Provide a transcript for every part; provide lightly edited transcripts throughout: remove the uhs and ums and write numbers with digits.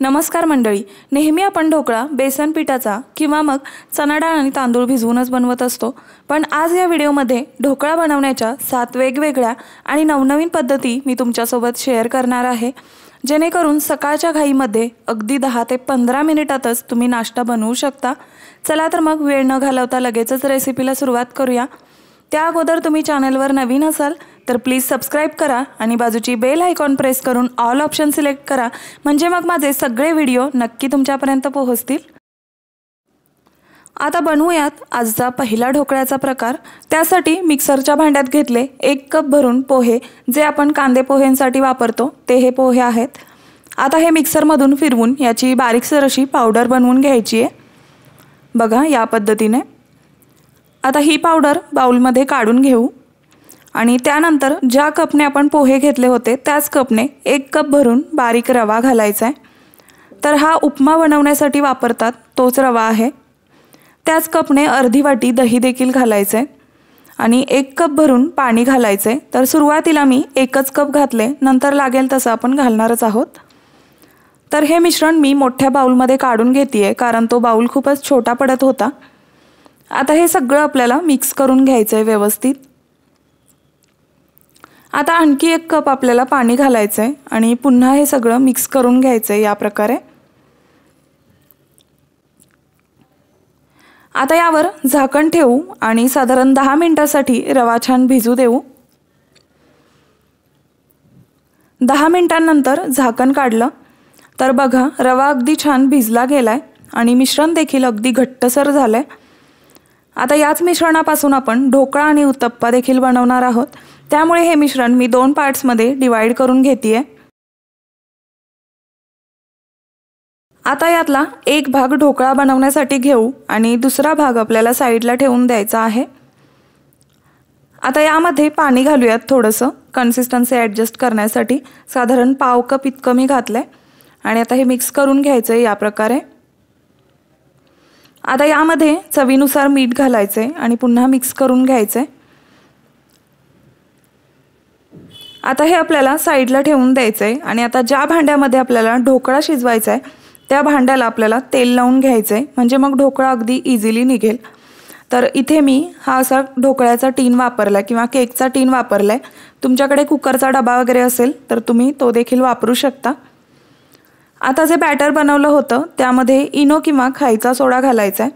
नमस्कार मंडळी, नेहमी आपण ढोकळा बेसन पिठाचा किंवा मग चणा डाळ आणि तांदूळ भिजवूनच बनवत असतो। पण आज या व्हिडिओमध्ये ढोकळा बनवण्याच्या 7 वेगवेगळ्या आणि नवनवीन पद्धती मी तुमच्यासोबत शेअर करणार आहे, जेणेकरून सकाळच्या घाईमध्ये अगदी 10 ते 15 मिनिटातच तुम्ही नाश्ता बनवू शकता। चला तर मग वेळ न घालवता लगेचच रेसिपीला सुरुवात करूया। त्या अगोदर तुम्ही चॅनलवर नवीन असाल तर प्लीज सबस्क्राइब करा आणि बाजूची बेल आयकॉन प्रेस करून ऑल ऑप्शन सिलेक्ट करा, म्हणजे मग माझे सगळे व्हिडिओ नक्की तुमच्यापर्यंत पोहोचतील। आता बनवूयात आजचा पहिला ढोकळ्याचा प्रकार। त्यासाठी मिक्सरच्या भांड्यात घेतले 1 कप भरून पोहे, जे आपण कांदे पोहेंसाठी वापरतो ते हे पोहे आहेत। आता हे मिक्सरमधून फिरवून याची बारीकसर अशी पावडर बनवून घ्यायची आहे। बघा या पद्धतीने। आता ही पावडर बाउलमध्ये काढून घेऊ आणि त्यानंतर ज्या कपने आपण पोहे घेतले होते त्याच कपने 1 कप भरून बारीक रवा घालायचा आहे। तर हा उपमा बनवण्यासाठी वापरतात तोच रवा आहे। त्याच कपने अर्धी वाटी दही देखील घालायचे आणि 1 कप भरून पाणी घालायचे। तर सुरुवातीला मी 1च कप घातले, नंतर लागेल तसं आपण घालणारच आहोत। तर हे मिश्रण मी मोठ्या बाउलमध्ये काढून घेतेय, कारण तो बाउल खूपच छोटा पडत होता। आता हे सगळं आपल्याला मिक्स करून घ्यायचं आहे व्यवस्थित। आता आणखी 1 कप आपल्याला पाणी घालायचं आहे आणि पुन्हा हे सगळं मिक्स करून घ्यायचं आहे या प्रकारे। आता यावर झाकण ठेवू आणि साधारण 10 मिनिटांसाठी रवा छान भिजू देऊ। 10 मिनिटांनंतर झाकण काढलं तर बघा रवा अगदी छान भिजला गेलाय आणि मिश्रण देखील अगदी घट्टसर झालंय। आता याच मिश्रणापासून आपण ढोकळा आणि उत्तप्पा देखील बनवणार आहोत, त्यामुळे हे मिश्रण मी 2 पार्ट्समध्ये डिवाइड करून घेतेय। आता यातला एक भाग ढोकळा बनवण्यासाठी घेऊ आणि दुसरा भाग आपल्याला साईडला ठेवून द्यायचा आहे। आता यामध्ये पाणी घालूयात थोडंसं कन्सिस्टन्सी ॲडजस्ट करण्यासाठी। साधारण पाव कप इतकं मी घातलंय आणि आता हे मिक्स करून घ्यायचं आहे या प्रकारे। आता यामध्ये चवीनुसार मीठ घालायचे आणि पुन्हा मिक्स करून घ्यायचे। आता हे आपल्याला साईडला ठेवून द्यायचे आणि आता ज्या भांड्यामध्ये आपल्याला ढोकळा शिजवायचा आहे त्या भांड्याला आपल्याला तेल लावून घ्यायचे, म्हणजे मग ढोकळा अगदी इझिली निघेल। तर इथे मी हा असा ढोकळ्याचा टीन वापरला किंवा केकचा टीन वापरलाय। तुमच्याकडे कुकरचा डबा वगैरे असेल तर तुम्ही तो देखील वापरू शकता। आता जे बॅटर बनवलं होतं त्यामध्ये इनो किंवा खायचा सोडा घालायचा आहे।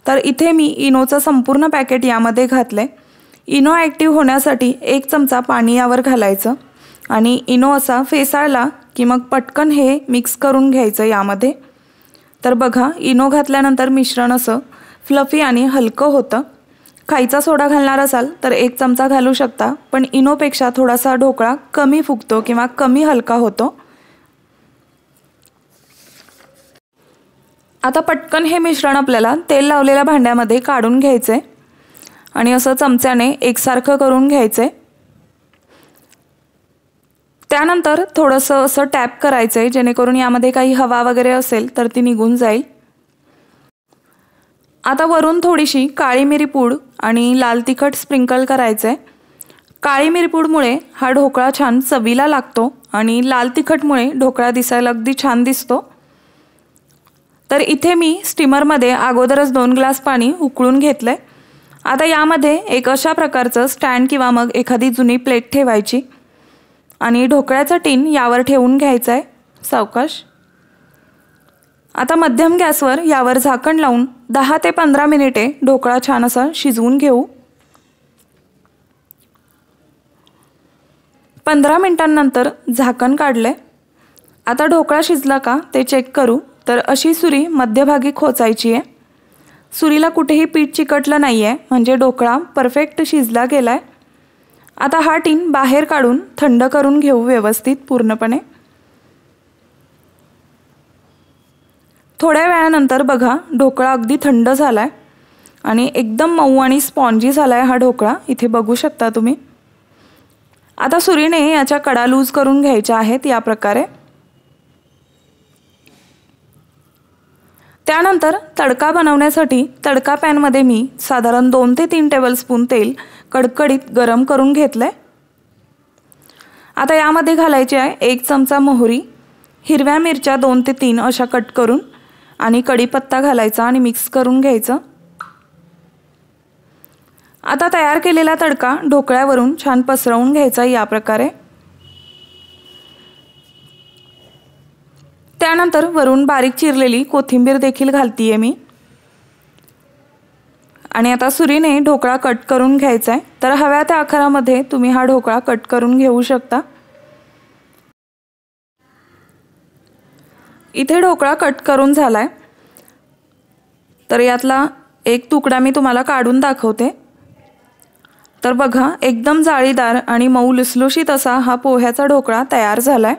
तर इथे मी इनोचं संपूर्ण पॅकेट यामध्ये घातलंय। इनो ॲक्टिव्ह होण्यासाठी 1 चमचा पाणी यावर घालायचं आणि इनो असा फेसाळला की मग पटकन हे मिक्स करून घ्यायचं यामध्ये। तर बघा इनो घातल्यानंतर मिश्रण असं फ्लफी आणि हलकं होतं। खायचा सोडा घालणार असाल तर 1 चमचा घालू शकता, पण इनोपेक्षा थोडासा ढोकळा कमी फुगतो किंवा कमी हलका होतो। आता पटकन हे मिश्रण आपल्याला तेल लावलेल्या भांड्यामध्ये काढून घ्यायचे आणि असं चमच्याने एकसारखं करून घ्यायचे। त्यानंतर थोडंसं असं टॅप करायचंय, जेणेकरून यामध्ये काही हवा वगैरे असेल तर ती निघून जाईल। आता वरून थोडीशी काळी मिरी पूड आणि लाल तिखट स्प्रिंकल करायचंय। काळी मिरी पूडमुळे हा ढोकळा छान चवीला लागतो आणि लाल तिखटमुळे ढोकळा दिसायला अगदी छान दिसतो। तर इथे मी स्टीमरमध्ये अगोदरच 2 ग्लास पाणी उकळून घेतलंय। आता यामध्ये एक अशा प्रकारचं स्टँड किंवा मग एखादी जुनी प्लेट ठेवायची आणि ढोकळ्याचं टीन यावर ठेवून घ्यायचं आहे सावकाश। आता मध्यम गॅसवर यावर झाकण लावून 10 ते 15 मिनिटे ढोकळा छान असा शिजवून घेऊ। 15 मिनिटांनंतर झाकण काढले। आता ढोकळा शिजला का ते चेक करू। तर अशी सुरी मध्यभागी खोचायची आहे। सुरीला कुठेही पीठ चिकटलं नाही आहे, म्हणजे ढोकळा परफेक्ट शिजला गेलाय। आता हा टीन बाहेर काढून थंड करून घेऊ व्यवस्थित पूर्णपणे। थोड्या वेळानंतर बघा ढोकळा अगदी थंड झालाय आणि एकदम मऊ आणि स्पॉन्जी झालाय हा ढोकळा, इथे बघू शकता तुम्ही। आता सुरीने याच्या कडा लूज करून घ्यायच्या आहेत या प्रकारे। त्यानंतर तडका बनवण्यासाठी तडका पॅनमध्ये मी साधारण 2 ते 3 टेबलस्पून तेल कडकडीत गरम करून घेतलंय। आता यामध्ये घालायची आहे 1 चमचा मोहरी, हिरव्या मिरच्या 2 ते 3 अशा कट करून आणि कढीपत्ता घालायचा आणि मिक्स करून घ्यायचं। आता तयार केलेला तडका ढोकळ्यावरून छान पसरवून घ्यायचा या प्रकारे। त्यानंतर वरून बारीक चिरलेली कोथिंबीर देखील घालतीये मी। आणि आता सुरीने ढोकळा कट करून घ्यायचा आहे। तर हव्या त्या आकारामध्ये तुम्ही हा ढोकळा कट करून घेऊ शकता। इथे ढोकळा कट करून झालाय। तर यातला एक तुकडा मी तुम्हाला काढून दाखवते। तर बघा, एकदम जाळीदार आणि मऊ लुसलुशीत असा हा पोह्याचा ढोकळा तयार झालाय।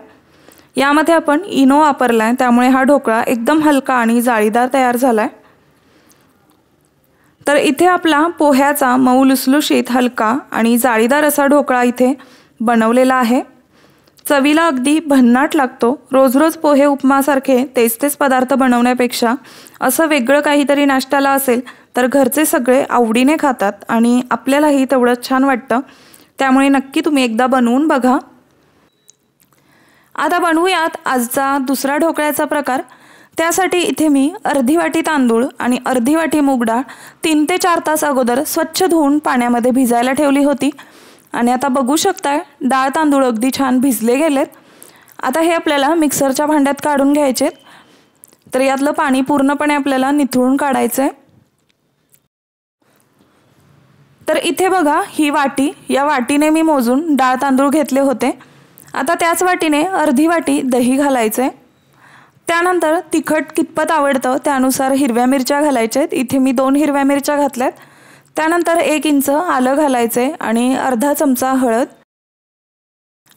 यामध्ये आपण इनो वापरलाय, त्यामुळे हा ढोकळा एकदम हलका आणि जाळीदार तयार झालाय। तर इथे आपला पोह्याचा मऊ लुसलुशीत हलका आणि जाळीदार असा ढोकळा इथे बनवलेला आहे। चवीला अगदी भन्नाट लागतो। रोज रोज पोहे उपमासारखे तेच पदार्थ बनवण्यापेक्षा असं वेगळं काहीतरी नाश्त्याला असेल तर घरचे सगळे आवडीने खातात आणि आपल्यालाही तेवढंच छान वाटतं। त्यामुळे नक्की तुम्ही एकदा बनवून बघा। आता बनवूयात आजचा दुसरा ढोकळ्याचा प्रकार। त्यासाठी इथे मी अर्धी वाटी तांदूळ आणि अर्धी वाटी मूग डाळ 3 ते 4 तास अगोदर स्वच्छ धुवून पाण्यामध्ये भिजायला ठेवली होती। आणि आता बघू शकताय डाळ तांदूळ अगदी छान भिजले गेलेत। आता हे आपल्याला मिक्सरच्या भांड्यात काढून घ्यायचे। तर यातलं पाणी पूर्णपणे आपल्याला निथळून काढायचंय। तर इथे बघा, ही वाटी, या वाटीने मी मोजून डाळ तांदूळ घेतले होते। आता त्याच वाटीने अर्धी वाटी दही घालायचे। त्यानंतर तिखट कितपत आवडतं त्यानुसार हिरव्या मिरच्या घालायच्यात। इथे मी 2 हिरव्या मिरच्या घातल्यात। त्यानंतर 1 इंच आलं घालायचे आणि अर्धा चमचा हळद।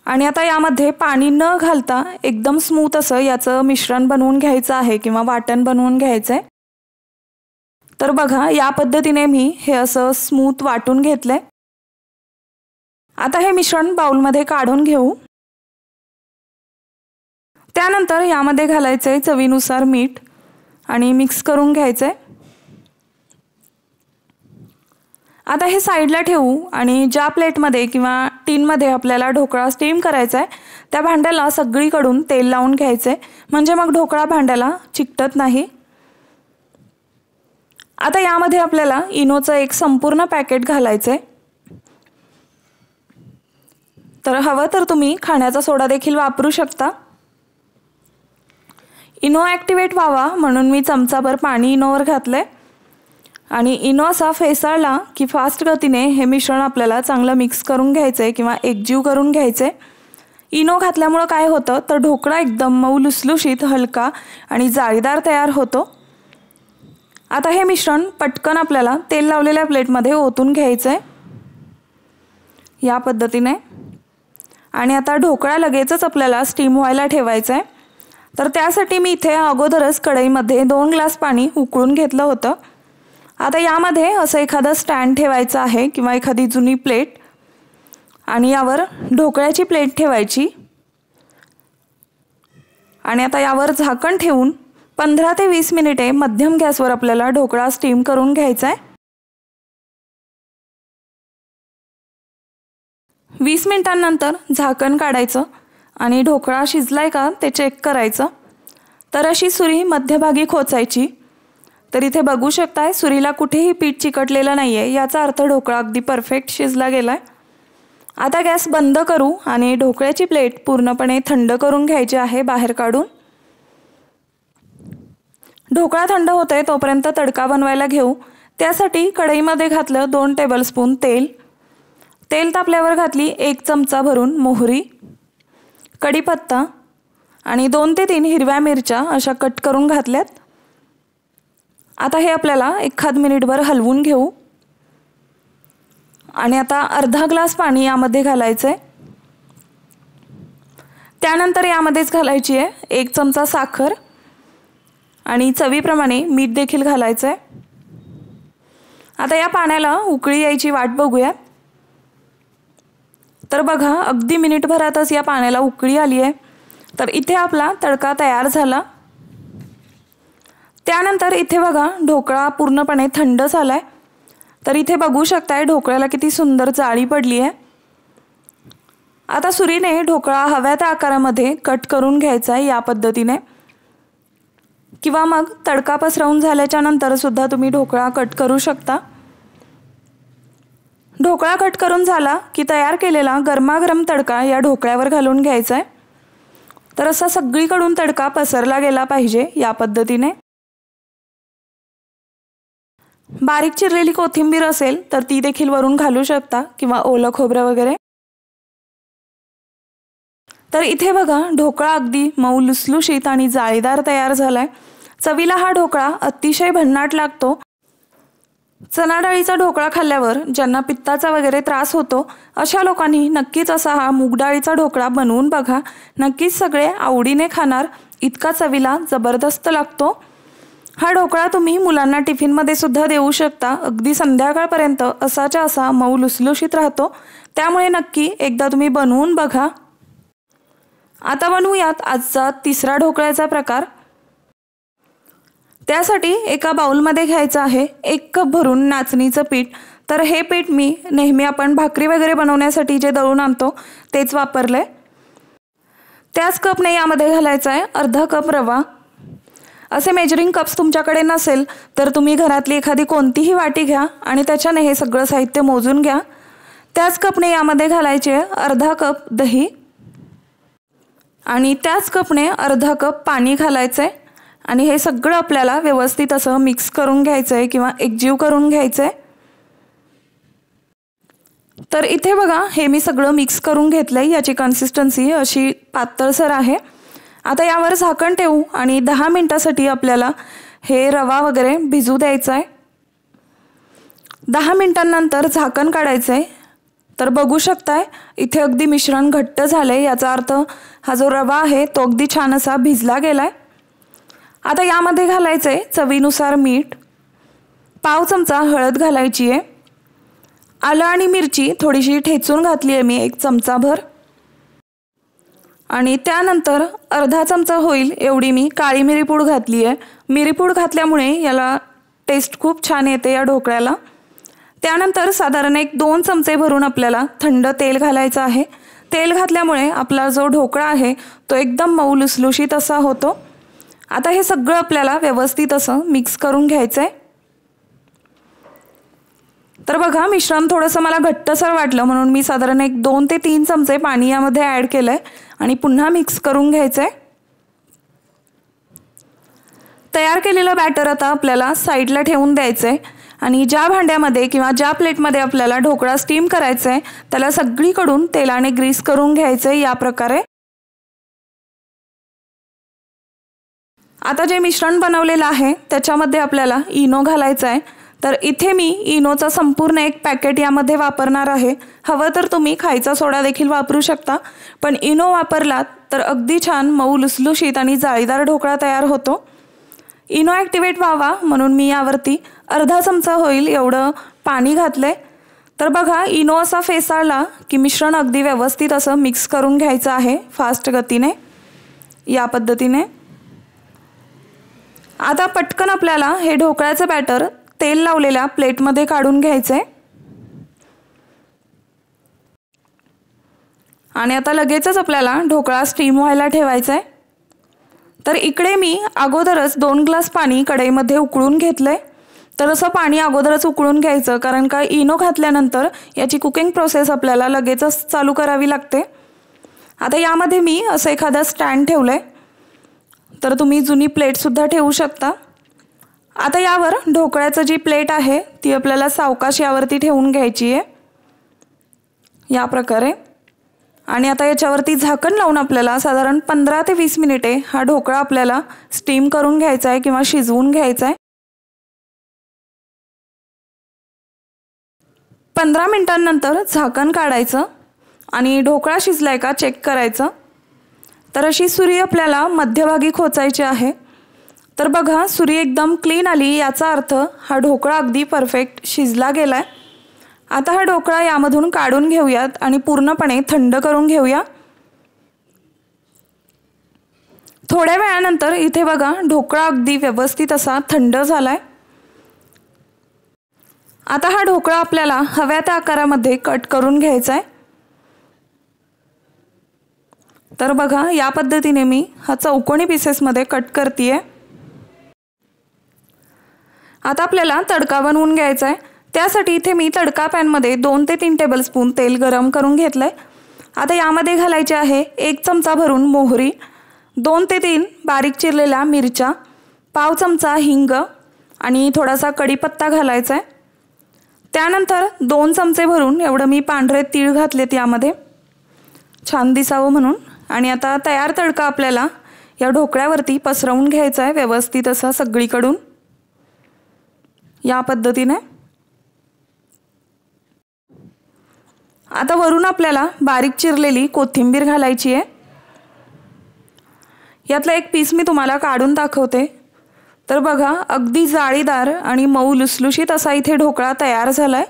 आणि आता यामध्ये पाणी न घालता एकदम स्मूथ असं याचं मिश्रण बनवून घ्यायचं आहे किंवा वाटण बनवून घ्यायचंय। तर बघा, या पद्धतीने मी हे असं स्मूथ वाटून घेतलंय। आता हे मिश्रण बाउलमध्ये काढून घेऊ। त्यानंतर यामध्ये घालायचे चवीनुसार मीठ आणि मिक्स करून घ्यायचे। आता हे साईडला ठेवू आणि ज्या प्लेटमध्ये किंवा टीनमध्ये आपल्याला ढोकळा स्टीम करायचा आहे त्या भांड्याला सगळीकडून तेल लावून घ्यायचे, म्हणजे मग ढोकळा भांड्याला चिकटत नाही। आता यामध्ये आपल्याला इनोचं एक संपूर्ण पॅकेट घालायचे। तर हवं तर तुम्ही खाण्याचा सोडा देखील वापरू शकता। इनो ॲक्टिवेट व्हावा म्हणून मी चमचाभर पाणी इनोवर घातले आणि इनो असा फेसाळला की फास्ट गतीने हे मिश्रण आपल्याला चांगलं मिक्स करून घ्यायचे किंवा एकजीव करून घ्यायचे। इनो घातल्यामुळे काय होतं तर ढोकळा एकदम मऊ लुसलुशीत, हलका आणि जाळीदार तयार होतो। आता हे मिश्रण पटकन आपल्याला तेल लावलेल्या प्लेटमध्ये ओतून घ्यायचंय या पद्धतीने। आणि आता ढोकळा लगेचच आपल्याला स्टीम व्हायला ठेवायचा आहे। तर त्यासाठी मी इथे अगोदरच कढईमध्ये 2 ग्लास पाणी उकळून घेतलं होतं। आता यामध्ये असं एखादं स्टँड ठेवायचं आहे किंवा एखादी जुनी प्लेट आणि यावर ढोकळ्याची प्लेट ठेवायची आणि आता यावर झाकण ठेवून 15 ते 20 मिनिटे मध्यम गॅसवर आपल्याला ढोकळा स्टीम करून घ्यायचा आहे। 20 मिनिटांनंतर झाकण काढायचं आणि ढोकळा शिजलाय का ते चेक करायचं। तर अशी सुरी मध्यभागी खोचायची। तर इथे बघू शकताय सुरीला कुठेही पीठ चिकटलेलं नाहीये, याचा अर्थ ढोकळा अगदी परफेक्ट शिजला गेलाय। आता गॅस बंद करू आणि ढोकळ्याची प्लेट पूर्णपणे थंड करून घ्यायची आहे बाहेर काढून। ढोकळा थंड होतोय तोपर्यंत तडका बनवायला घेऊ। त्यासाठी कढईमध्ये घातलं 2 टेबलस्पून तेल। तेल तापल्यावर घातली 1 चमचा भरून मोहरी, कढीपत्ता आणि 2 ते 3 हिरव्या मिरच्या अशा कट करून घातल्यात। आता हे आपल्याला 1 मिनिटभर हलवून घेऊ आणि आता अर्धा ग्लास पाणी यामध्ये घालायचंय। त्यानंतर यामध्येच घालायची आहे 1 चमचा साखर आणि चवीप्रमाणे मीठ देखील घालायचंय। आता या पाण्याला उकळी यायची वाट बघूया। तर बघा, अगदी मिनिटभरातच या पाण्याला उकळी आली आहे। तर इथे आपला तडका तयार झाला। त्यानंतर इथे बघा ढोकळा पूर्णपणे थंड झालाय। तर इथे बघू शकताय ढोकळ्याला किती सुंदर जाळी पडली आहे। आता सुरीने ढोकळा हव्या त्या आकारामध्ये कट करून घ्यायचा आहे या पद्धतीने, किंवा मग तडका पसरवून झाल्याच्या नंतर सुद्धा तुम्ही ढोकळा कट करू शकता। ढोकळा कट करून झाला की तयार केलेला गरमागरम तडका या ढोकळ्यावर घालून घ्यायचा आहे। तर असा सगळीकडून तडका पसरला गेला पाहिजे या पद्धतीने। बारीक चिरलेली कोथिंबीर असेल तर ती देखील वरून घालू शकता, किंवा ओलं खोबरं वगैरे। तर इथे बघा ढोकळा अगदी मऊ लुसलुशीत आणि जाळीदार तयार झालाय। चवीला हा ढोकळा अतिशय भन्नाट लागतो। चणा डाळीचा ढोकळा खाल्ल्यावर ज्यांना पित्ताचा वगैरे त्रास होतो अशा लोकांनी नक्कीच असा हा मूग डाळीचा ढोकळा बनवून बघा। नक्कीच सगळे आवडीने खाणार, इतका चवीला जबरदस्त लागतो। हा ढोकळा तुम्ही मुलांना टिफिनमध्ये सुद्धा देऊ शकता। अगदी संध्याकाळपर्यंत असाच्या असा मऊ लुसलुशीत राहतो, त्यामुळे नक्की एकदा तुम्ही बनवून बघा। आता बनवूयात आजचा तिसरा ढोकळ्याचा प्रकार। त्यासाठी एका बाउलमध्ये घ्यायचं आहे 1 कप भरून नाचणीचं पीठ। तर हे पीठ मी नेहमी आपण भाकरी वगैरे बनवण्यासाठी जे दळून आणतो तेच वापरले। त्याच कपने यामध्ये घालायचा आहे अर्धा कप रवा। असे मेजरिंग कप्स तुमच्याकडे नसेल तर तुम्ही घरातली एखादी कोणतीही वाटी घ्या आणि त्याच्याने हे सगळं साहित्य मोजून घ्या। त्याच कपने यामध्ये घालायचे अर्धा कप दही आणि त्याच कपने अर्धा कप पाणी घालायचे आणि हे सगळं आपल्याला व्यवस्थित असं मिक्स करून घ्यायचं आहे किंवा एकजीव करून घ्यायचं आहे। तर इथे बघा हे मी सगळं मिक्स करून घेतलंय। याची कन्सिस्टन्सी अशी पातळसर आहे। आता यावर झाकण ठेवू आणि 10 मिनिटांसाठी आपल्याला हे रवा वगैरे भिजू द्यायचा आहे। 10 मिनिटांनंतर झाकण काढायचं आहे। तर बघू शकताय इथे अगदी मिश्रण घट्ट झालंय, याचा अर्थ हा जो रवा आहे तो अगदी छान असा भिजला गेलाय। आता यामध्ये घालायचंय चवीनुसार मीठ, पाव चमचा हळद घालायची आहे, आलं आणि मिरची थोडीशी ठेचून घातली आहे मी 1 चमचाभर, आणि त्यानंतर अर्धा चमचा होईल एवढी मी काळी मिरीपूड घातली आहे। मिरीपूड घातल्यामुळे याला टेस्ट खूप छान येते या ढोकळ्याला। त्यानंतर साधारण 1-2 चमचे भरून आपल्याला थंड तेल घालायचं आहे। तेल घातल्यामुळे आपला जो ढोकळा आहे तो एकदम मऊ लुसलुशीत असा होतो। आता हे सगळं आपल्याला व्यवस्थित असं मिक्स करून घ्यायचं आहे। तर बघा मिश्रण थोडंसं मला घट्टसर वाटलं म्हणून मी साधारण 1-2 ते 3 चमचे पाणी यामध्ये ॲड केलंय आणि पुन्हा मिक्स करून घ्यायचं आहे। तयार केलेलं बॅटर आता आपल्याला साईडला ठेवून द्यायचं आहे आणि ज्या भांड्यामध्ये किंवा ज्या प्लेटमध्ये आपल्याला ढोकळा स्टीम करायचा आहे त्याला सगळीकडून तेलाने ग्रीस करून घ्यायचं आहे या प्रकारे। आता जे मिश्रण बनवलेलं आहे त्याच्यामध्ये आपल्याला इनो घालायचा आहे। तर इथे मी इनोचा संपूर्ण 1 पॅकेट यामध्ये वापरणार आहे। हवं तर तुम्ही खायचा सोडा देखील वापरू शकता, पण इनो वापरलात तर अगदी छान मऊ लुसलुशीत आणि जाळीदार ढोकळा तयार होतो। इनो ॲक्टिवेट व्हावा म्हणून मी यावरती अर्धा चमचा होईल एवढं पाणी घातलंय। तर बघा इनो असा फेसाळला की मिश्रण अगदी व्यवस्थित असं मिक्स करून घ्यायचं आहे फास्ट गतीने या पद्धतीने। आता पटकन आपल्याला हे ढोकळ्याचं बॅटर तेल लावलेल्या प्लेटमध्ये काढून घ्यायचं आहे आणि आता लगेचच आपल्याला ढोकळा स्टीम व्हायला ठेवायचा आहे। तर इकडे मी अगोदरच 2 ग्लास पाणी कढईमध्ये उकळून घेतलंय। तर असं पाणी अगोदरच उकळून घ्यायचं, कारण का इनो घातल्यानंतर याची कुकिंग प्रोसेस आपल्याला लगेचच चालू करावी लागते। आता यामध्ये मी असं एखादा स्टँड ठेवलंय, तर तुम्ही जुनी प्लेट सुद्धा ठेवू शकता। आता यावर ढोकळ्याची जी प्लेट आहे ती आपल्याला सावकाश यावरती ठेवून घ्यायची आहे या प्रकारे, आणि आता याच्यावरती झाकण लावून आपल्याला साधारण 15 ते 20 मिनिटे हा ढोकळा आपल्याला स्टीम करून घ्यायचा आहे किंवा शिजवून घ्यायचा आहे। 15 मिनिटांनंतर झाकण काढायचं आणि ढोकळा शिजलाय का चेक करायचं। तर अशी सुरी आपल्याला मध्यभागी खोचायची आहे। तर बघा सुरी एकदम क्लीन आली, याचा अर्थ हा ढोकळा अगदी परफेक्ट शिजला गेलाय। आता हा ढोकळा यामधून काढून घेऊयात आणि पूर्णपणे थंड करून घेऊया। थोड्या वेळानंतर इथे बघा ढोकळा अगदी व्यवस्थित असा थंड झालाय। आता हा ढोकळा आपल्याला हव्या त्या आकारामध्ये कट करून घ्यायचा आहे। तर बघा या पद्धतीने मी हा चौकोनी पीसेसमध्ये कट करते आहे। आता आपल्याला तडका बनवून घ्यायचा आहे। त्यासाठी इथे मी तडका पॅनमध्ये 2 ते 3 टेबलस्पून तेल गरम करून घेतलं आहे। आता यामध्ये घालायचे आहे 1 चमचा भरून मोहरी, 2 ते 3 बारीक चिरलेल्या मिरच्या, पाव चमचा हिंग आणि थोडासा कढीपत्ता घालायचा आहे। त्यानंतर 2 चमचे भरून एवढं मी पांढरे तीळ घातलेत यामध्ये छान दिसावं म्हणून। आणि आता तयार तडका आपल्याला या ढोकळ्यावरती पसरवून घ्यायचा आहे व्यवस्थित असा सगळीकडून या पद्धतीने। आता वरून आपल्याला बारीक चिरलेली कोथिंबीर घालायची आहे। यातला एक पीस मी तुम्हाला काढून दाखवते। तर बघा अगदी जाळीदार आणि मऊ लुसलुशीत असा इथे ढोकळा तयार झालाय।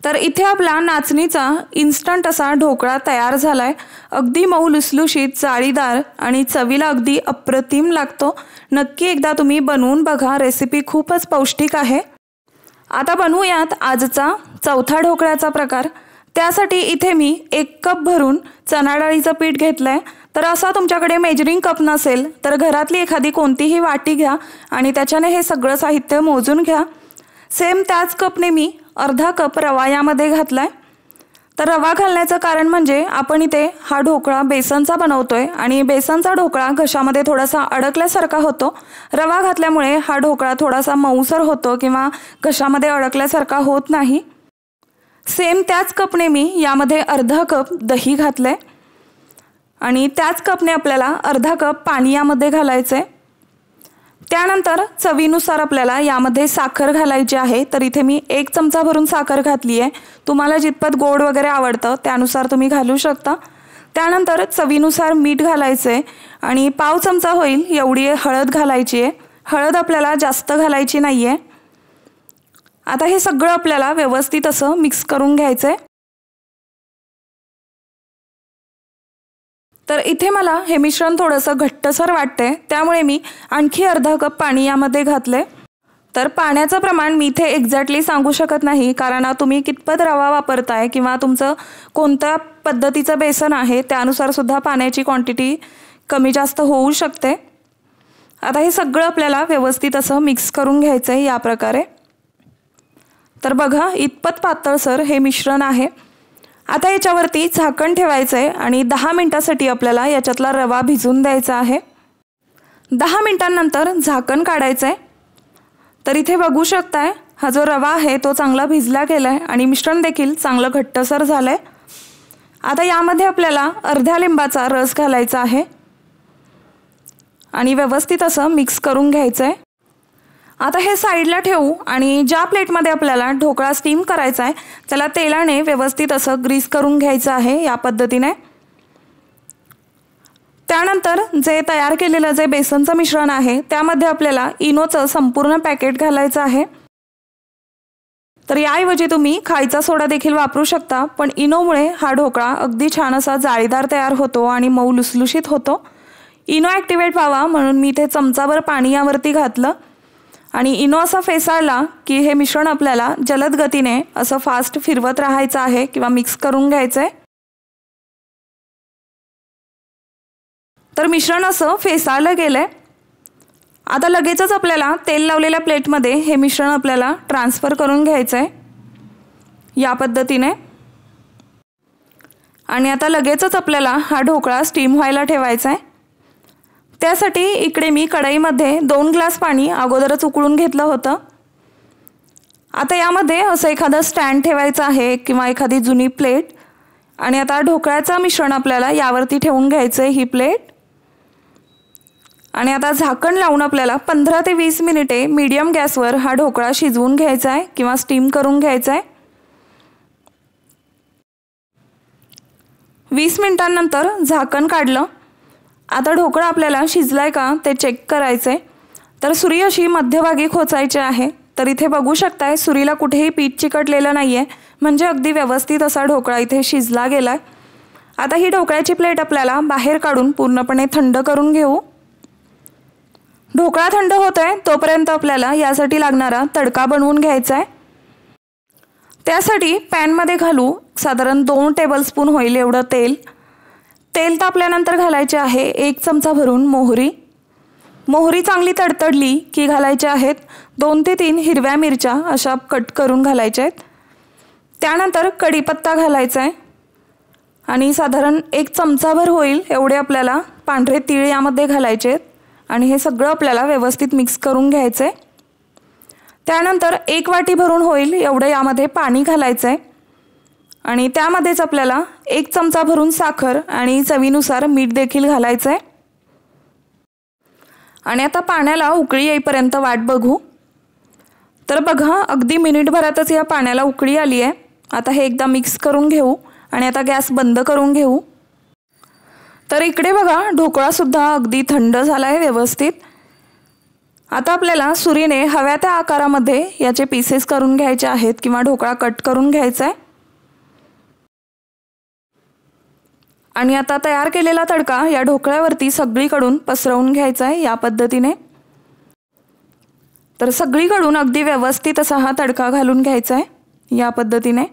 तर इथे आपला नाचणीचा इन्स्टंट असा ढोकळा तयार झालाय। अगदी मऊ लुसलुशीत, जाळीदार आणि चवीला अगदी अप्रतिम लागतो। नक्की एकदा तुम्ही बनवून बघा, रेसिपी खूपच पौष्टिक आहे। आता बनवूयात आजचा चौथा ढोकळ्याचा प्रकार। त्यासाठी इथे मी 1 कप भरून चणा डाळीचं पीठ घेतलंय। तर असा तुमच्याकडे मेजरिंग कप नसेल तर घरातली एखादी कोणतीही वाटी घ्या आणि त्याच्याने हे सगळं साहित्य मोजून घ्या। सेम त्याच कपने मी अर्धा कप रवा यामध्ये घातलाय। तर रवा घालण्याचं कारण म्हणजे आपण इथे हा ढोकळा बेसनचा बनवतोय आणि बेसनचा ढोकळा घशामध्ये थोडासा अडकल्यासारखा होतो। रवा घातल्यामुळे हा ढोकळा थोडासा मऊसर होतो किंवा घशामध्ये अडकल्यासारखा होत नाही। सेम त्याच कपने मी यामध्ये अर्धा कप दही घातलंय आणि त्याच कपने आपल्याला अर्धा कप पाणी यामध्ये घालायचंय। त्यानंतर चवीनुसार आपल्याला यामध्ये साखर घालायची आहे। तर इथे मी 1 चमचा भरून साखर घातली आहे। तुम्हाला जितपत गोड वगैरे आवडतं त्यानुसार तुम्ही घालू शकता। त्यानंतर चवीनुसार मीठ घालायचंय आणि पाव चमचा होईल एवढी हळद घालायची आहे। हळद आपल्याला जास्त घालायची नाहीये। आता हे सगळं आपल्याला व्यवस्थित असं मिक्स करून घ्यायचंय। तर इथे मला हे मिश्रण थोडंसं घट्टसर वाटतंय, त्यामुळे मी आणखी अर्धा कप पाणी यामध्ये घातले। तर पाण्याचं प्रमाण मी इथे एक्झॅक्टली सांगू शकत नाही, कारण तुम्ही कितपत रवा वापरताय किंवा तुमचं कोणत्या पद्धतीचं बेसन आहे त्यानुसार सुद्धा पाण्याची क्वांटिटी कमी जास्त होऊ शकते। आता हे सगळं आपल्याला व्यवस्थित असं मिक्स करून घ्यायचं आहे या प्रकारे। तर बघा इतपत पातळसर हे मिश्रण आहे। आता याच्यावरती झाकण ठेवायचं आहे आणि 10 मिनिटांसाठी आपल्याला याच्यातला रवा भिजून द्यायचा आहे। 10 मिनिटांनंतर झाकण काढायचं आहे। तर इथे बघू शकताय हा जो रवा आहे तो चांगला भिजला गेलाय आणि मिश्रण देखील चांगलं घट्टसर झालंय। आता यामध्ये आपल्याला अर्ध्या लिंबाचा रस घालायचा आहे आणि व्यवस्थित असं मिक्स करून घ्यायचं आहे। आता हे साईडला ठेवू आणि ज्या प्लेटमध्ये आपल्याला ढोकळा स्टीम करायचा आहे त्याला तेलाने व्यवस्थित असं ग्रीस करून घ्यायचं आहे या पद्धतीने। त्यानंतर जे तयार केलेलं जे बेसनचं मिश्रण आहे त्यामध्ये आपल्याला इनोचं संपूर्ण पॅकेट घालायचं आहे। तर याऐवजी तुम्ही खायचा सोडा देखील वापरू शकता, पण इनोमुळे हा ढोकळा अगदी छान असा जाळीदार तयार होतो आणि मऊ लुसलुशीत होतो। इनो ॲक्टिवेट व्हावा म्हणून मी इथे चमचाभर पाणी यावरती घातलं आणि इनो असा फेसाळला की हे मिश्रण आपल्याला जलद गतीने असं फास्ट फिरवत राहायचं आहे किंवा मिक्स करून घ्यायचं आहे। तर मिश्रण असं फेसाळलं गेलंय। आता लगेचच आपल्याला तेल लावलेल्या प्लेटमध्ये हे मिश्रण आपल्याला ट्रान्सफर करून घ्यायचं आहे या पद्धतीने। आणि आता लगेचच आपल्याला हा ढोकळा स्टीम व्हायला ठेवायचा आहे। त्यासाठी इकडे मी कढईमध्ये 2 ग्लास पाणी अगोदरच उकळून घेतलं होतं। आता यामध्ये असं एखादं स्टँड ठेवायचं आहे किंवा एखादी जुनी प्लेट आणि आता ढोकळ्याचं मिश्रण आपल्याला यावरती ठेवून घ्यायचं आहे ही प्लेट। आणि आता झाकण लावून आपल्याला 15 ते 20 मिनिटे मीडियम गॅसवर हा ढोकळा शिजवून घ्यायचा आहे किंवा स्टीम करून घ्यायचा आहे। 20 मिनिटांनंतर झाकण काढलं। आता ढोकळा आपल्याला शिजलाय का ते चेक करायचंय। तर सुरी अशी मध्यभागी खोचायची आहे। तर इथे बघू शकताय सुरीला कुठेही पीठ चिकटलेलं नाहीये, म्हणजे अगदी व्यवस्थित असा ढोकळा इथे शिजला गेलाय। आता ही ढोकळ्याची प्लेट आपल्याला बाहेर काढून पूर्णपणे थंड करून घेऊ। ढोकळा थंड होतोय तोपर्यंत आपल्याला यासाठी लागणारा तडका बनवून घ्यायचा आहे। त्यासाठी पॅनमध्ये घालू साधारण 2 टेबलस्पून होईल एवढं तेल। तेल तापल्यानंतर घालायचे आहे 1 चमचा भरून मोहरी. मोहरी चांगली तडतडली की घालायचे आहेत 2 ते 3 हिरव्या मिरच्या अशा कट करून घालायच्या आहेत. त्यानंतर कढीपत्ता घालायचा आहे आणि साधारण 1 चमचाभर होईल एवढे आपल्याला पांढरे तीळ यामध्ये घालायचे आहेत आणि हे सगळं आपल्याला व्यवस्थित मिक्स करून घ्यायचं आहे. त्यानंतर 1 वाटी भरून होईल एवढं यामध्ये पाणी घालायचं आहे आणि त्यामध्येच आपल्याला 1 चमचा भरून साखर आणि चवीनुसार मीठ देखील घालायचं आहे. आणि आता पाण्याला उकळी येईपर्यंत वाट बघू. तर बघा अगदी मिनिटभरातच या पाण्याला उकळी आली आहे. आता हे एकदा मिक्स करून घेऊ आणि आता गॅस बंद करून घेऊ. तर इकडे बघा ढोकळासुद्धा अगदी थंड झाला आहे व्यवस्थित. आता आपल्याला सुरीने हव्या त्या आकारामध्ये याचे पीसेस करून घ्यायचे आहेत किंवा ढोकळा कट करून घ्यायचा आहे. आणि आता तयार केलेला तडका या ढोकळ्यावरती सगळीकडून पसरवून घ्यायचा आहे या पद्धतीने. तर सगळीकडून अगदी व्यवस्थित असा हा तडका घालून घ्यायचा आहे या पद्धतीने.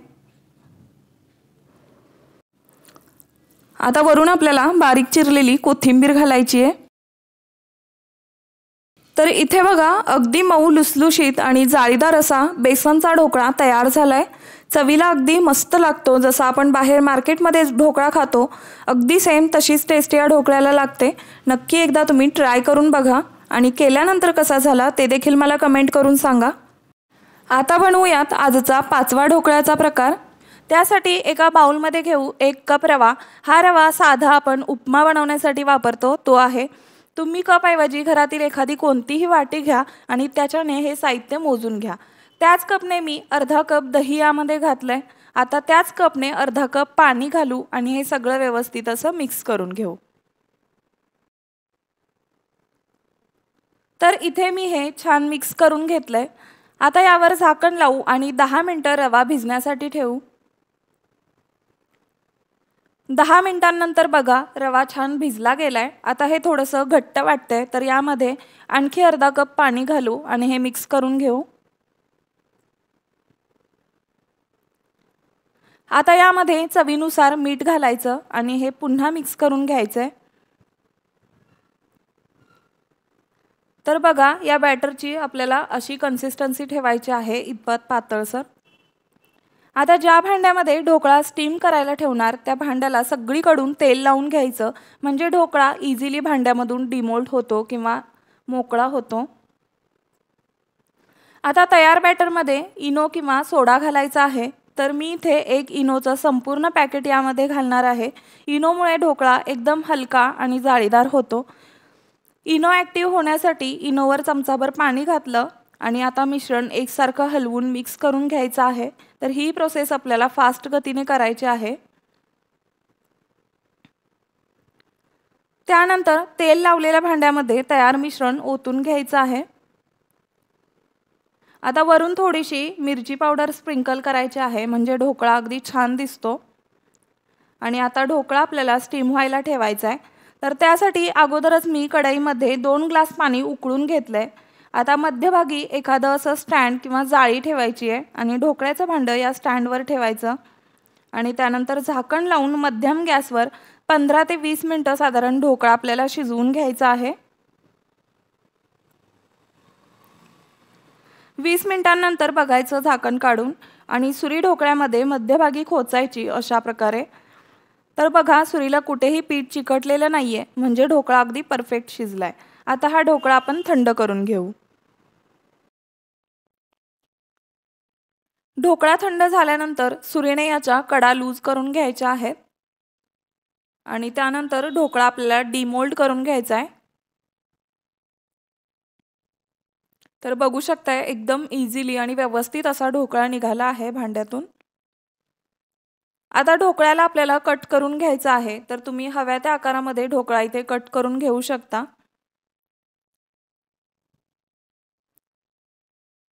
आता वरून आपल्याला बारीक चिरलेली कोथिंबीर घालायची आहे. तर इथे बघा अगदी मऊ लुसलुशीत आणि जाळीदार असा बेसनचा ढोकळा तयार झालाय. चवीला अगदी मस्त लागतो. जसा आपण बाहेर मार्केटमध्ये ढोकळा खातो अगदी सेम तशीच टेस्ट या ढोकळ्याला लागते. नक्की एकदा तुम्ही ट्राय करून बघा आणि केल्यानंतर कसा झाला ते देखील मला कमेंट करून सांगा. आता बनवूयात आजचा 5वा ढोकळ्याचा प्रकार. त्यासाठी एका बाउलमध्ये घेऊ 1 कप रवा. हा रवा साधा आपण उपमा बनवण्यासाठी वापरतो तो आहे. तुम्ही कपऐवजी घरातील एखादी कोणतीही वाटी घ्या आणि त्याच्याने हे साहित्य मोजून घ्या. त्याच कपने मी अर्धा कप दही यामध्ये घातलंय. आता त्याच कपने अर्धा कप पाणी घालू आणि हे सगळं व्यवस्थित असं मिक्स करून घेऊ. तर इथे मी हे छान मिक्स करून घेतलंय. आता यावर झाकण लावू आणि 10 मिनिटं रवा भिजण्यासाठी ठेवू. 10 मिनिटांनंतर बघा रवा छान भिजला गेलाय. आता हे थोडंसं घट्ट वाटतंय तर यामध्ये आणखी अर्धा कप पाणी घालू आणि हे मिक्स करून घेऊ. आता यामध्ये चवीनुसार मीठ घालायचं आणि हे पुन्हा मिक्स करून घ्यायचंय. तर बघा या बॅटरची आपल्याला अशी कन्सिस्टन्सी ठेवायची आहे इतपत पातळसर. आता ज्या भांड्यामध्ये ढोकळा स्टीम करायला ठेवणार त्या भांड्याला सगळीकडून तेल लावून घ्यायचं म्हणजे ढोकळा इझिली भांड्यामधून डिमोल्ड होतो किंवा मोकळा होतो. आता तयार बॅटरमध्ये इनो किंवा सोडा घालायचा आहे. तर मी इथे 1 इनोचं संपूर्ण पॅकेट यामध्ये घालणार आहे. इनोमुळे ढोकळा एकदम हलका आणि जाळीदार होतो. इनो ॲक्टिव्ह होण्यासाठी इनोवर चमचाभर पाणी घातलं आणि आता मिश्रण एकसारखं हलवून मिक्स करून घ्यायचं आहे. तर ही प्रोसेस आपल्याला फास्ट गतीने करायची आहे. त्यानंतर तेल लावलेल्या भांड्यामध्ये तयार मिश्रण ओतून घ्यायचं आहे. आता वरून थोडीशी मिरची पावडर स्प्रिंकल करायची आहे म्हणजे ढोकळा अगदी छान दिसतो. आणि आता ढोकळा आपल्याला स्टीम व्हायला ठेवायचा आहे. तर त्यासाठी अगोदरच मी कढईमध्ये 2 ग्लास पाणी उकळून घेतलंय. आता मध्यभागी एखादं असं स्टँड किंवा जाळी ठेवायची आहे आणि ढोकळ्याचं भांडं या स्टँडवर ठेवायचं आणि त्यानंतर झाकण लावून मध्यम गॅसवर 15 ते 20 मिनिटं साधारण ढोकळा आपल्याला शिजवून घ्यायचा आहे. 20 मिनिटांनंतर बघायचं झाकण काढून आणि सुरी ढोकळ्यामध्ये मध्यभागी खोचायची अशा प्रकारे. तर बघा सुरीला कुठेही पीठ चिकटलेलं नाहीये म्हणजे ढोकळा अगदी परफेक्ट शिजलाय. आता हा ढोकळा आपण थंड करून घेऊ. ढोकळा थंड झाल्यानंतर सुरीने याच्या कडा लूज करून घ्यायच्या आहेत आणि त्यानंतर ढोकळा आपल्याला डिमोल्ड करून घ्यायचा आहे. तर बघू शकताय एकदम इझिली आणि व्यवस्थित असा ढोकळा निघाला आहे भांड्यातून. आता ढोकळ्याला आपल्याला कट करून घ्यायचा आहे. तर तुम्ही हव्या त्या आकारामध्ये ढोकळा इथे कट करून घेऊ शकता.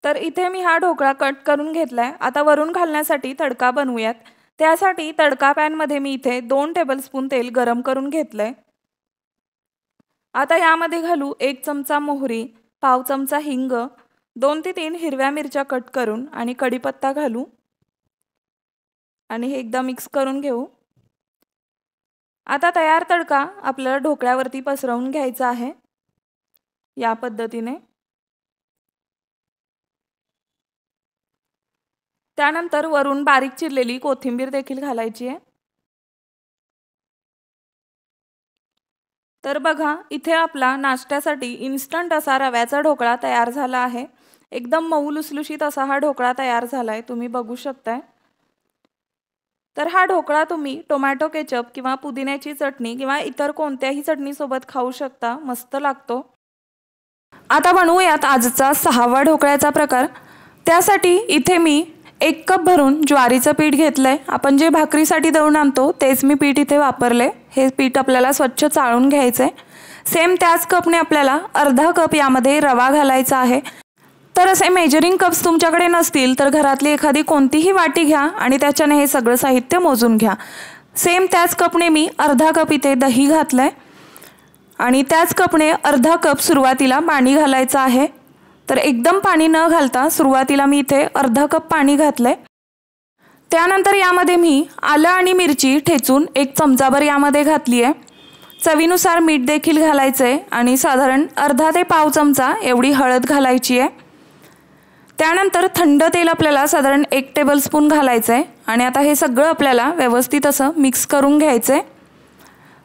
तर इथे मी हा ढोकळा कट करून घेतलाय. आता वरून घालण्यासाठी तडका बनवूयात. त्यासाठी तडका पॅनमध्ये मी इथे 2 टेबलस्पून तेल गरम करून घेतलंय. आता यामध्ये घालू 1 चमचा मोहरी, पाव चमचा हिंग, 2 ते 3 हिरव्या मिरच्या कट करून आणि कढीपत्ता घालू आणि हे एकदा मिक्स करून घेऊ. आता तयार तडका आपल्याला ढोकळ्यावरती पसरवून घ्यायचा आहे या पद्धतीने। त्यानंतर वरून बारीक चिरलेली कोथिंबीर देखील घालायची आहे। तर बघा इथे आपला नाश्त्यासाठी इन्स्टंट असा रव्याचा ढोकळा तयार झाला आहे। एकदम मऊ लुसलुशीत असा हा ढोकळा तयार झालाय, तुम्ही बघू शकताय। तर हा ढोकळा तुम्ही टोमॅटो केचप किंवा पुदिन्याची चटणी किंवा इतर कोणत्याही चटणी सोबत खाऊ शकता, मस्त लागतो। आता बनवूयात आजचा 6वा ढोकळ्याचा प्रकार। त्यासाठी इथे मी 1 कप भरून ज्वारीचं पीठ घेतलंय। आपण जे भाकरीसाठी दळून आणतो तेच मी पीठ इथे वापरले। हे पीठ आपल्याला स्वच्छ चाळून घ्यायचंय। सेम त्याच कपने आपल्याला अर्धा कप यामध्ये रवा घालायचा आहे। तर असे मेजरिंग कप्स तुमच्याकडे नसतील तर घरातली एखादी कोणतीही वाटी घ्या आणि त्याच्याने हे सगळं साहित्य मोजून घ्या। सेम त्याच कपने मी अर्धा कप इथे दही घातलंय आणि त्याच कपने अर्धा कप सुरुवातीला पाणी घालायचं आहे। तर एकदम पाणी न घालता सुरुवातीला मी इथे अर्धा कप पाणी घातलंय। त्यानंतर यामध्ये मी आलं आणि मिरची ठेचून 1 चमचाभर यामध्ये घातली आहे। चवीनुसार मीठ देखील घालायचंय आणि साधारण अर्धा ते पाव चमचा एवढी हळद घालायची आहे। त्यानंतर थंड तेल आपल्याला साधारण 1 टेबलस्पून घालायचंय आणि आता हे सगळं आपल्याला व्यवस्थित असं मिक्स करून घ्यायचंय।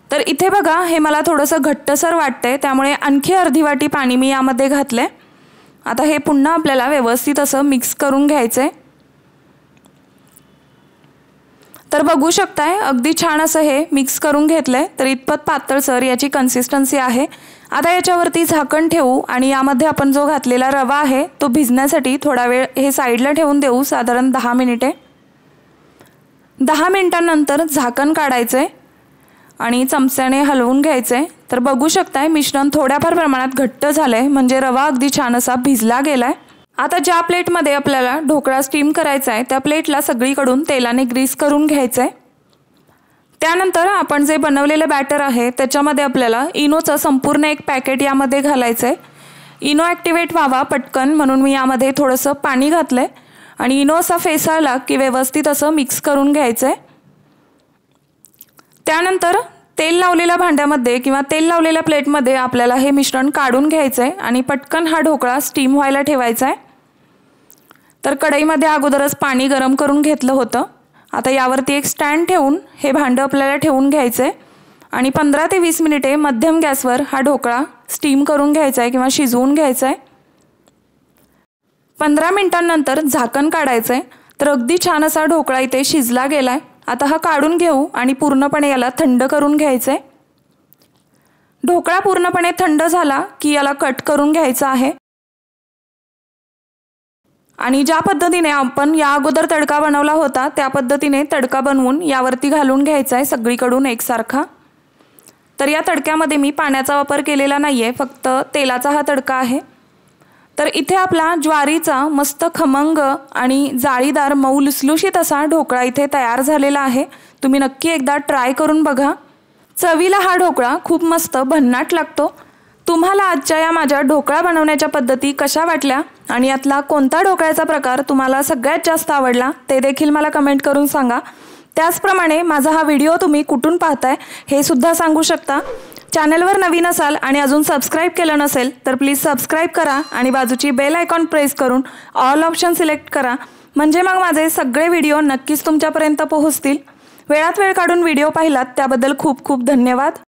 तर इथे बघा हे मला थोडंसं घट्टसर वाटतंय, त्यामुळे आणखी अर्धी वाटी पाणी मी यामध्ये घातलंय। आता हे पुन्हा आपल्याला व्यवस्थित असं मिक्स करून घ्यायचंय। तर बघू शकताय अगदी छान असं हे मिक्स करून घेतलंय। तर इतपत पातळसर याची कन्सिस्टन्सी आहे। आता याच्यावरती झाकण ठेवू आणि यामध्ये आपण जो घातलेला रवा आहे तो भिजण्यासाठी थोडा वेळ हे साईडला ठेवून देऊ, साधारण 10 मिनिटे। 10 मिनिटांनंतर झाकण काढायचंय आणि चमच्याने हलवून घ्यायचंय। तर बघू शकताय मिश्रण थोड्याफार प्रमाणात घट्ट झालंय, म्हणजे रवा अगदी छान असा भिजला गेलाय। आता ज्या प्लेटमध्ये आपल्याला ढोकळा स्टीम करायचा आहे त्या प्लेटला सगळीकडून तेलाने ग्रीस करून घ्यायचंय। त्यानंतर आपण जे बनवलेलं बॅटर आहे त्याच्यामध्ये आपल्याला इनोचं संपूर्ण 1 पॅकेट यामध्ये घालायचंय। इनो ॲक्टिवेट व्हावा पटकन म्हणून मी यामध्ये थोडंसं पाणी घातलंय आणि इनो असा फेसाळला की व्यवस्थित असं मिक्स करून घ्यायचंय। त्यानंतर तेल लावलेल्या भांड्यामध्ये किंवा तेल लावलेल्या प्लेटमध्ये आपल्याला हे मिश्रण काढून घ्यायचंय आणि पटकन हा ढोकळा स्टीम व्हायला ठेवायचा आहे। तर कढईमध्ये अगोदरच पाणी गरम करून घेतलं होतं। आता यावरती एक स्टँड ठेवून हे भांडं आपल्याला ठेवून घ्यायचंय आणि 15 ते 20 मिनिटे मध्यम गॅसवर हा ढोकळा स्टीम करून घ्यायचा आहे किंवा शिजवून घ्यायचा आहे। 15 मिनिटांनंतर झाकण काढायचंय। तर अगदी छान असा ढोकळा इथे शिजला गेलाय। आता हा काढून घेऊ आणि पूर्णपणे याला थंड करून घ्यायचंय। ढोकळा पूर्णपणे थंड झाला की याला कट करून घ्यायचा आहे आणि ज्या पद्धतीने आपण या अगोदर तडका बनवला होता त्या पद्धतीने तडका बनवून यावरती घालून घ्यायचा आहे सगळीकडून एकसारखा। तर या तडक्यामध्ये मी पाण्याचा वापर केलेला नाहीये, फक्त तेलाचा हा तडका आहे। तर इथे आपला ज्वारीचा मस्त खमंग आणि जाळीदार मऊ लुसलुशीत असा ढोकळा इथे तयार झालेला आहे। तुम्ही नक्की एकदा ट्राय करून बघा। चवीला हा ढोकळा खूप मस्त भन्नाट लागतो। तुम्हाला आजच्या या माझ्या ढोकळा बनवण्याच्या पद्धती कशा वाटल्या आणि यातला कोणता ढोकळ्याचा प्रकार तुम्हाला सगळ्यात जास्त आवडला ते देखील मला कमेंट करून सांगा। त्याचप्रमाणे माझा हा व्हिडिओ तुम्ही कुठून पाहताय हे सुद्धा सांगू शकता। चॅनलवर नवीन असाल आणि अजून सबस्क्राइब केलं नसेल तर प्लीज सबस्क्राइब करा आणि बाजूची बेल आयकॉन प्रेस करून ऑल ऑप्शन सिलेक्ट करा, म्हणजे मग माझे सगळे व्हिडिओ नक्कीच तुमच्यापर्यंत पोहोचतील। वेळात वेळ काढून व्हिडिओ पाहिलात त्याबद्दल खूप खूप धन्यवाद।